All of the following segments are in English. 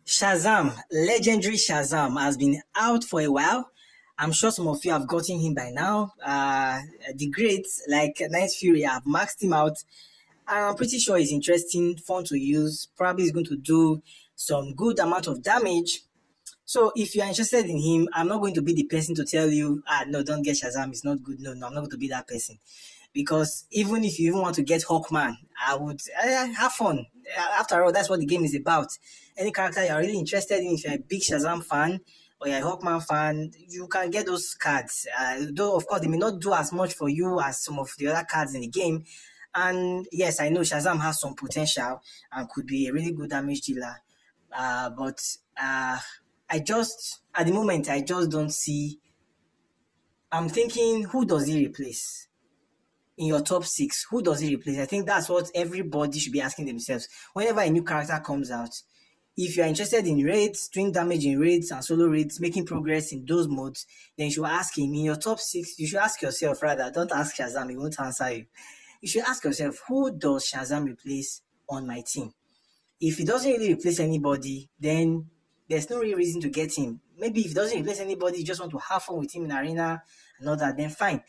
Shazam, legendary Shazam, has been out for a while. I'm sure some of you have gotten him by now. The greats like Night Fury have maxed him out. I'm pretty sure he's interesting, fun to use. Probably is going to do some good amount of damage. So if you are interested in him, I'm not going to be the person to tell you, no, don't get Shazam, it's not good. No, I'm not going to be that person. Because even if you even want to get Hawkman, I would have fun. After all, that's what the game is about. Any character you're really interested in, if you're a big Shazam fan or you're a Hawkman fan, you can get those cards. Though, of course, they may not do as much for you as some of the other cards in the game. And yes, I know Shazam has some potential and could be a really good damage dealer. But at the moment, I just don't see. I'm thinking, who does he replace? In your top 6, who does he replace? I think that's what everybody should be asking themselves. Whenever a new character comes out, if you're interested in raids, doing damage in raids and solo raids, making progress in those modes, then you should ask him. In your top 6, you should ask yourself, rather, don't ask Shazam, he won't answer you. You should ask yourself, who does Shazam replace on my team? If he doesn't really replace anybody, then there's no real reason to get him. Maybe if he doesn't replace anybody, you just want to have fun with him in arena and all that, then fine.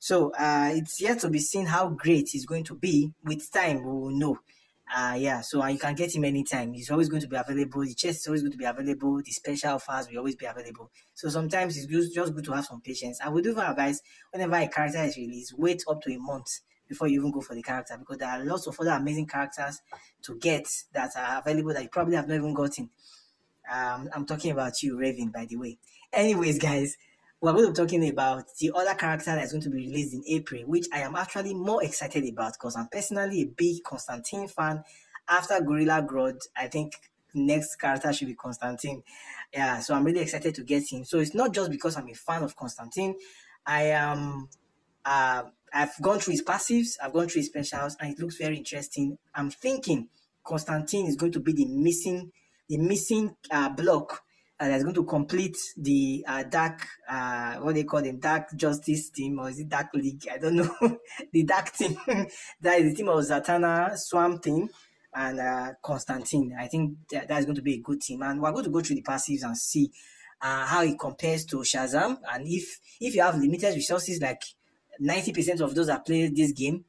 So it's yet to be seen how great he's going to be. With time, we will know. So you can get him anytime. He's always going to be available. The chest is always going to be available. The special offers will always be available. So sometimes it's just good to have some patience. I would even advise, whenever a character is released, wait up to a month before you even go for the character, because there are lots of other amazing characters to get that are available that you probably have not even gotten. I'm talking about you, Raven, by the way. Anyways, guys, we're going to be talking about the other character that's going to be released in April, which I am actually more excited about because I'm personally a big Constantine fan. After Gorilla Grodd, I think the next character should be Constantine. Yeah, so I'm really excited to get him. So it's not just because I'm a fan of Constantine. I've gone through his passives, I've gone through his specials, and it looks very interesting. I'm thinking Constantine is going to be the missing block that's going to complete the dark, what they call them, Dark Justice team, or is it Dark League? I don't know. The Dark team. That is the team of Zatanna, Swamp Thing, and Constantine. I think that is going to be a good team. And we're going to go through the passives and see how it compares to Shazam. And if you have limited resources, like 90% of those that play this game,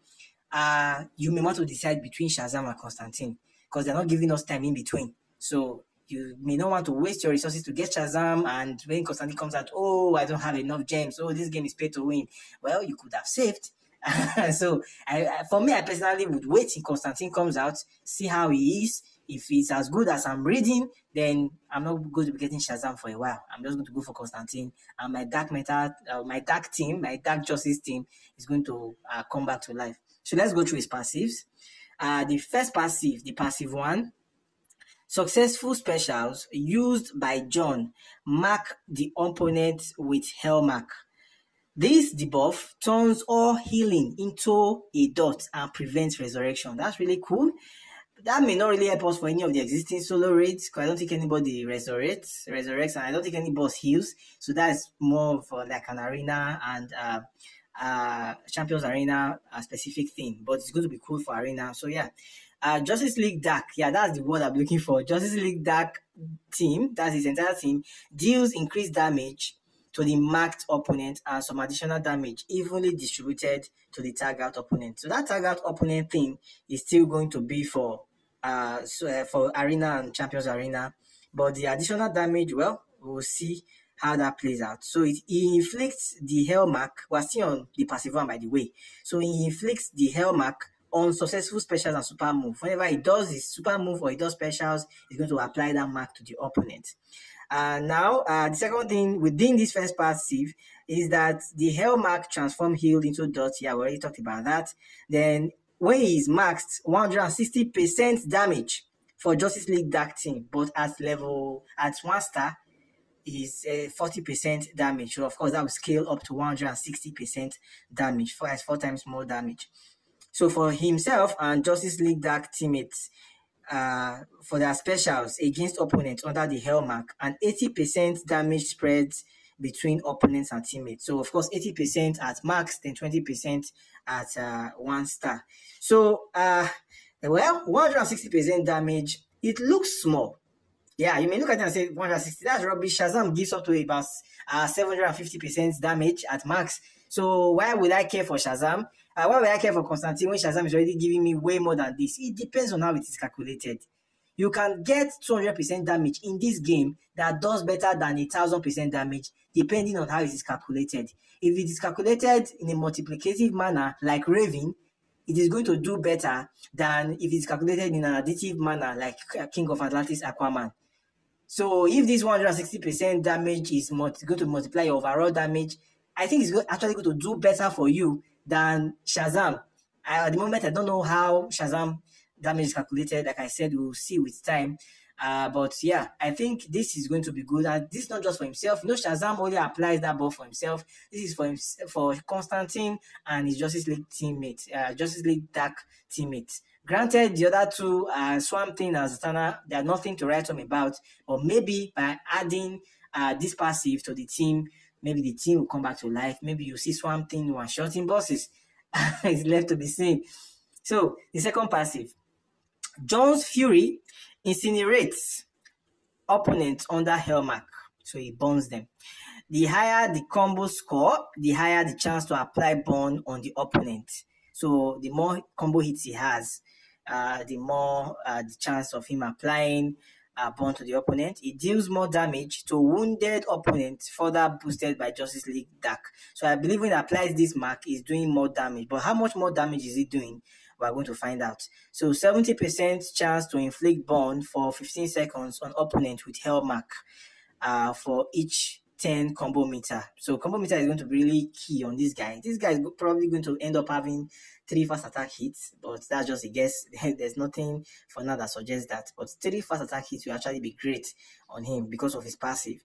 you may want to decide between Shazam and Constantine, because they're not giving us time in between. So you may not want to waste your resources to get Shazam, and when Constantine comes out, oh, I don't have enough gems, oh, this game is pay to win. Well, you could have saved. So for me, I personally would wait till Constantine comes out, see how he is. If he's as good as I'm reading, then I'm not going to be getting Shazam for a while. I'm just going to go for Constantine, and my dark team, my dark justice team is going to come back to life. So let's go through his passives. The first passive, the passive one, successful specials used by John mark the opponent with Hellmark. This debuff turns all healing into a dot and prevents resurrection. That's really cool. That may not really help us for any of the existing solo raids, because I don't think anybody resurrects, and I don't think any boss heals. So that's more for like an arena and Champions Arena specific thing. But it's going to be cool for arena. So yeah. Justice League Dark, yeah, that's the word I'm looking for. Justice League Dark team, that's his entire team, deals increased damage to the marked opponent and some additional damage evenly distributed to the tag out opponent. So that tag out opponent thing is still going to be for Arena and Champions Arena, but the additional damage, well, we'll see how that plays out. So it inflicts the Hellmark. We're still on the passive one, by the way. So he inflicts the Hellmark on successful specials and super move. Whenever he does his super move or he does specials, he's going to apply that mark to the opponent. Now, the second thing within this first passive is that the Hellmark transform heal into dot. Yeah, we already talked about that. Then when he is maxed, 160% damage for Justice League Dark team, but at 1 star is 40% damage. So of course that will scale up to 160% damage, 4 times more damage. So for himself and Justice League Dark teammates, for their specials against opponents under the Hellmark, and 80% damage spreads between opponents and teammates. So of course 80% at max, then 20% at 1 star. So 160% damage, it looks small. Yeah, you may look at it and say 160, that's rubbish. Shazam gives up to about 750% damage at max. So why would I care for Shazam? Why would I care for Constantine when Shazam is already giving me way more than this? It depends on how it is calculated. You can get 200% damage in this game that does better than 1,000% damage depending on how it is calculated. If it is calculated in a multiplicative manner like Raven, it is going to do better than if it's calculated in an additive manner like King of Atlantis Aquaman. So if this 160% damage is going to multiply your overall damage, I think it's actually going to do better for you than Shazam. At the moment, I don't know how Shazam damage is calculated. Like I said, we'll see with time. But yeah, I think this is going to be good. And this is not just for himself. You know, Shazam only applies that buff for himself. This is for Constantine and his Justice League teammates, Justice League Dark teammates. Granted, the other two, Swamp Thing and Zatanna, they are nothing to write home about. Or maybe by adding this passive to the team, maybe the team will come back to life. Maybe you see Swamp Thing one-shotting bosses. It's left to be seen. So, the second passive. John's Fury incinerates opponents under Hellmark. So, he burns them. The higher the combo score, the higher the chance to apply burn on the opponent. So, the more combo hits he has, the more the chance of him applying burn to the opponent. It deals more damage to wounded opponents, further boosted by Justice League Dark. So I believe when it applies this mark, it's doing more damage. But how much more damage is it doing? We're going to find out. So 70% chance to inflict burn for 15 seconds on opponent with Hellmark for each 10 combo meter. So combo meter is going to be really key on this guy. This guy is probably going to end up having 3 fast attack hits, but that's just a guess. There's nothing for now that suggests that. But 3 fast attack hits will actually be great on him because of his passive.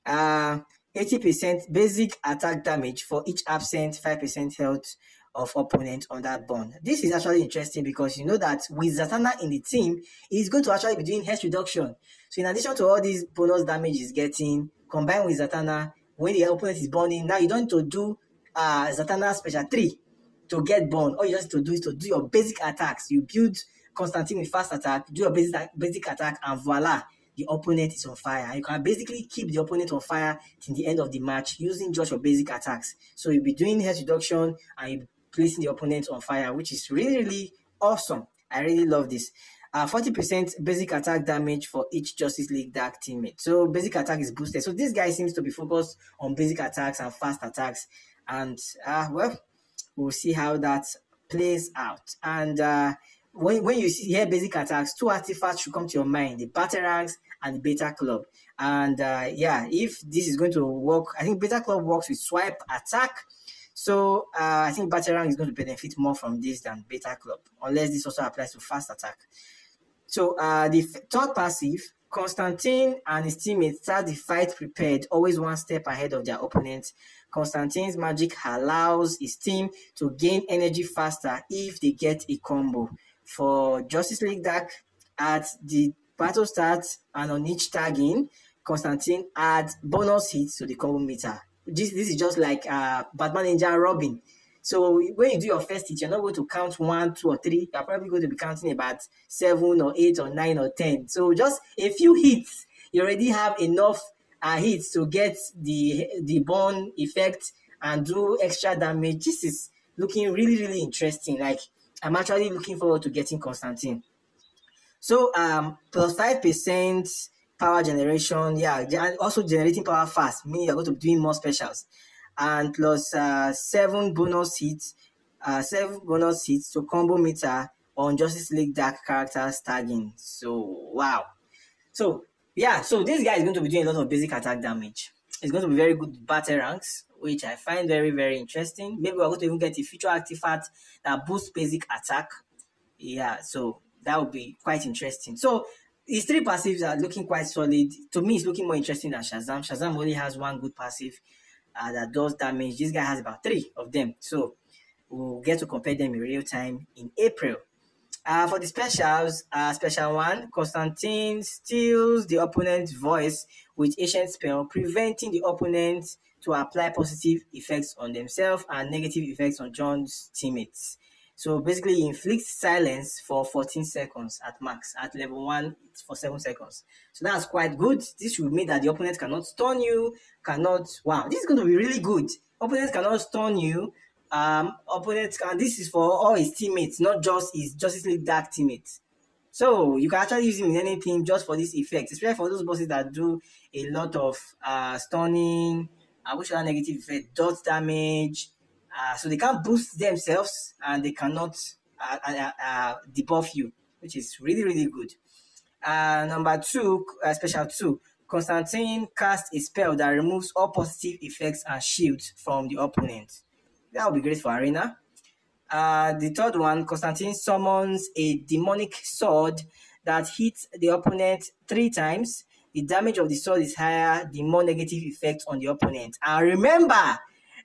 80% basic attack damage for each absent 5% health of opponent on that burn. This is actually interesting because you know that with Zatanna in the team, he's going to actually be doing health reduction. So in addition to all these bonus damage he's getting, combined with Zatanna, when the opponent is burning, now you don't need to do Zatanna special 3 to get burn. All you just need to do is to do your basic attacks. You build Constantine with fast attack, do your basic attack, and voila, the opponent is on fire. You can basically keep the opponent on fire till the end of the match using just your basic attacks. So you'll be doing health reduction and you'll be placing the opponent on fire, which is really, really awesome. I really love this. 40% basic attack damage for each Justice League Dark teammate. So basic attack is boosted. So this guy seems to be focused on basic attacks and fast attacks. And well, we'll see how that plays out. And when you hear basic attacks, 2 artifacts should come to your mind: the Batarangs and the Beta Club. And yeah, if this is going to work, I think Beta Club works with swipe attack. So I think Batarang is going to benefit more from this than Beta Club, unless this also applies to fast attack. So the third passive, Constantine and his teammates start the fight prepared, always one step ahead of their opponents. Constantine's magic allows his team to gain energy faster if they get a combo. For Justice League Dark, at the battle starts and on each tagging, Constantine adds bonus hits to the combo meter. This is just like Batman Ninja Robin. So when you do your first hit, you're not going to count 1, 2, or 3. You're probably going to be counting about 7 or 8 or 9 or 10. So just a few hits, you already have enough hits to get the burn effect and do extra damage. This is looking really, really interesting. Like, I'm actually looking forward to getting Constantine. So plus 5% power generation, yeah, and also generating power fast, meaning you're going to be doing more specials. And plus 7 bonus hits, to combo meter on Justice League Dark characters tagging. So wow. So yeah, so this guy is going to be doing a lot of basic attack damage. It's going to be very good with battle ranks, which I find very, very interesting. Maybe we're going to even get a future artifact that boosts basic attack. Yeah, so that would be quite interesting. So his 3 passives are looking quite solid. To me, it's looking more interesting than Shazam. Shazam only has 1 good passive that does damage. This guy has about 3 of them. So we'll get to compare them in real time in April. For the specials, special 1, Constantine steals the opponent's voice with Ancient Spell, preventing the opponent to apply positive effects on themselves and negative effects on John's teammates. So basically, he inflicts silence for 14 seconds at max. At level 1, it's for 7 seconds. So that's quite good. This will mean that the opponent cannot stun you, wow, this is going to be really good. Opponents cannot stun you. Opponents can, this is for all his teammates, not just his Justice League Dark teammates. So you can actually use him in anything just for this effect, especially for those bosses that do a lot of stunning, which are negative effect, dot damage. So they can't boost themselves and they cannot debuff you, which is really, really good. Number 2, special 2, Constantine casts a spell that removes all positive effects and shields from the opponent. That would be great for Arena. The third one, Constantine summons a demonic sword that hits the opponent 3 times. The damage of the sword is higher, the more negative effects on the opponent. And remember,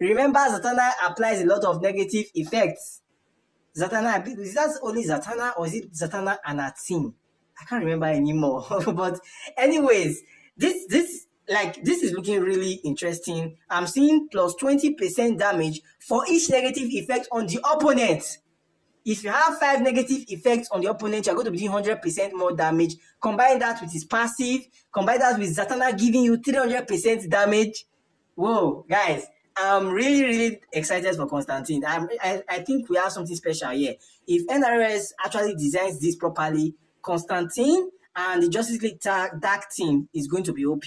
Zatanna applies a lot of negative effects. Zatanna, is that only Zatanna or is it Zatanna and her team? I can't remember anymore. But anyways, this is looking really interesting. I'm seeing plus 20% damage for each negative effect on the opponent. If you have 5 negative effects on the opponent, you're going to be doing 100% more damage. Combine that with his passive. Combine that with Zatanna giving you 300% damage. Whoa, guys. I'm really, really excited for Constantine. I think we have something special here. If NRS actually designs this properly, Constantine and the Justice League Dark team is going to be OP.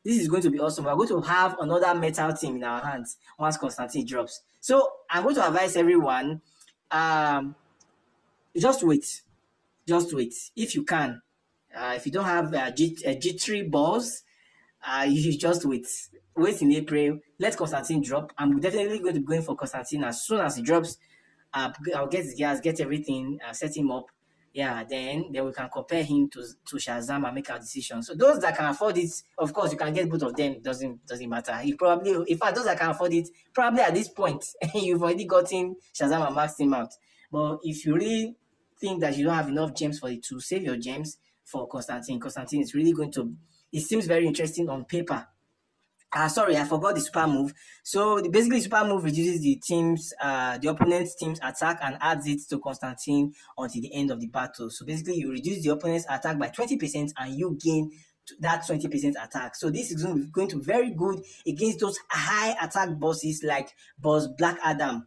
This is going to be awesome. We're going to have another metal team in our hands once Constantine drops. So I'm going to advise everyone, just wait. Just wait. If you can. If you don't have G3 balls, you just wait. Wait in April. Let Constantine drop. I'm definitely going to be going for Constantine as soon as he drops. I'll get his gas, get everything, set him up. Yeah, then we can compare him to Shazam and make our decision. So those that can afford it, of course, you can get both of them. It doesn't matter. You probably, in fact, those that can afford it, probably at this point, you've already gotten Shazam and maxed him out. But if you really think that you don't have enough gems for it to save your gems for Constantine, Constantine is really going to, it seems very interesting on paper. Sorry, I forgot the super move. So basically, super move reduces the opponent's team's attack and adds it to Constantine until the end of the battle. So basically, you reduce the opponent's attack by 20% and you gain that 20% attack. So this is going to be very good against those high attack bosses like Boss Black Adam.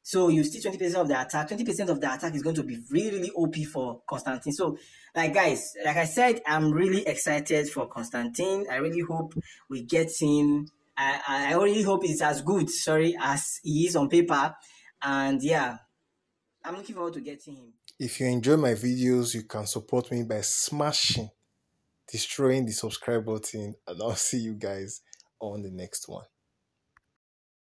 So you see 20% of the attack. 20% of the attack is going to be really, really OP for Constantine. So, guys, like I said, I'm really excited for Constantine. I really hope we get him. I really hope it's as good, as he is on paper. And yeah, I'm looking forward to getting him. If you enjoy my videos, you can support me by destroying the subscribe button, and I'll see you guys on the next one.